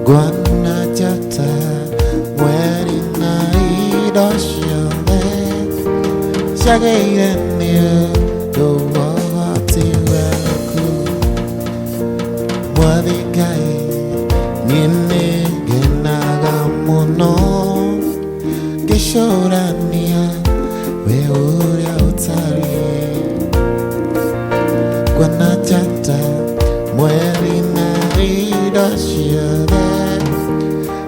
Guanajata mweri na idoshole Shage niyo do wati weku Mwadigai nini genaga muno Gishorania we uria utari Guanajata mweri na idoshole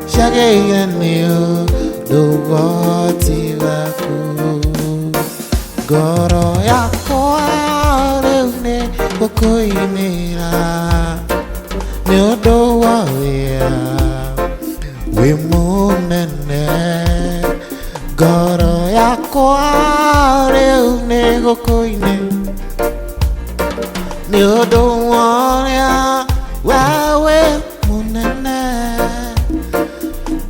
Shage niyo do wati weku Goro yako areune ukoinira Nyodo wawea wimunene Goro yako areune ukoine Nyodo wawea wawe munene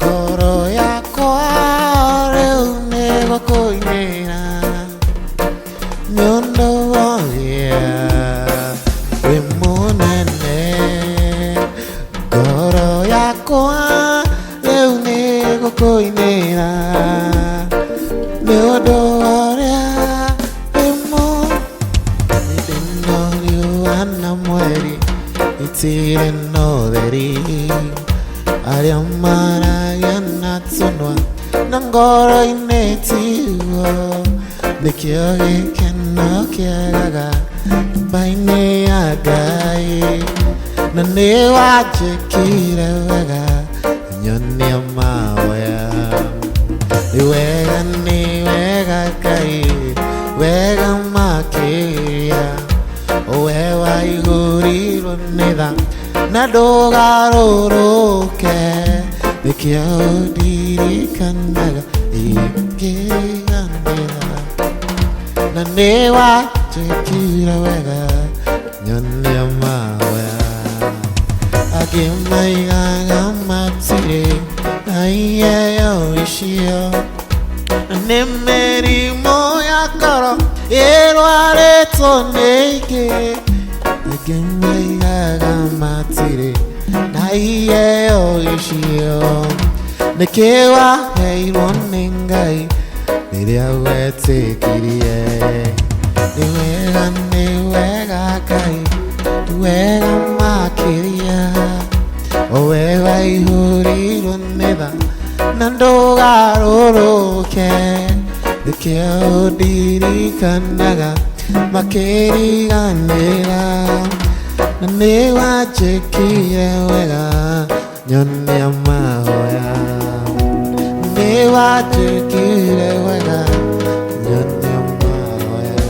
Goro yako areune ukoinira Nyondo wawea wimunene Goro yako areune ukoinira Nyondo wawea wimunene Nidinori wana mweri Itirino deri Ariamara yanatsunwa Nangoro inetiwo Nikyo ikeno kiagaga Baine agai Nane wache kire wega Nyoni amawaya Wega ni wega kai Wega makia Owewa iguriro nida Nadoga roroke Nikyo diri kanaga Ikiga nida Nane wache kire wega Nyoni amawaya Agimaiga gamatire Naiye yo ishio Nemeri moya karo Erware toneke Agimaiga gamatire Naiye yo ishio Nekewa heiron nengai Niria wete kirie Niwega kai Niwega makiria Owewa ihuriro neda Nandoga roroke Nikyo diri kanaga Makeri ganera Nane wache kire wega Nyoni amahoya Nane wache kire wega Nyoni amahoya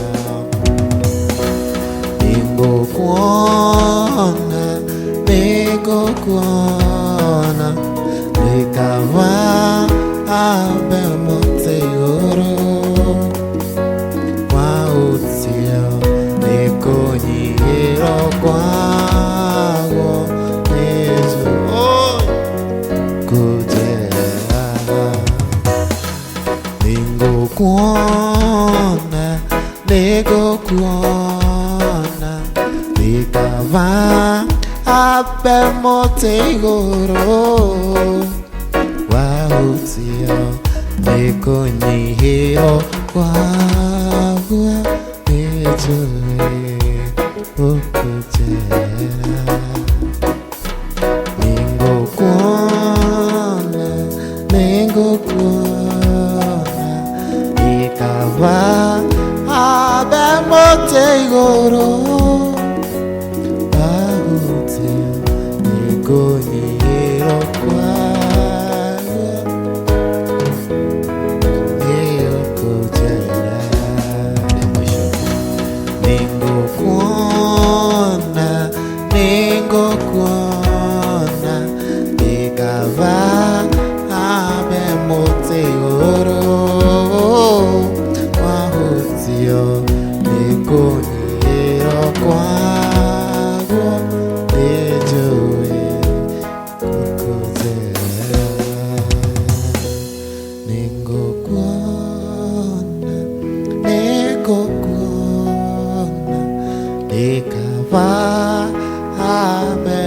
Ningo kuona Ningo kuona Nikawa abe motegoro Kwa utio Niko nyihiro kwago Yesu kujera Ningo kuona Ningo kuona Nikawa abe motegoro Wahutio Niko nyihiro kwago Yesu kujera Ningo kuona Nikawa abe motegoro Wahutio Niko nyihiro kwago Yesu kujera Ningo kuona Nikawa abe motegoro Wahutio Niko nyihiro kwago Yesu kujera Ningo kuona Nikawa abe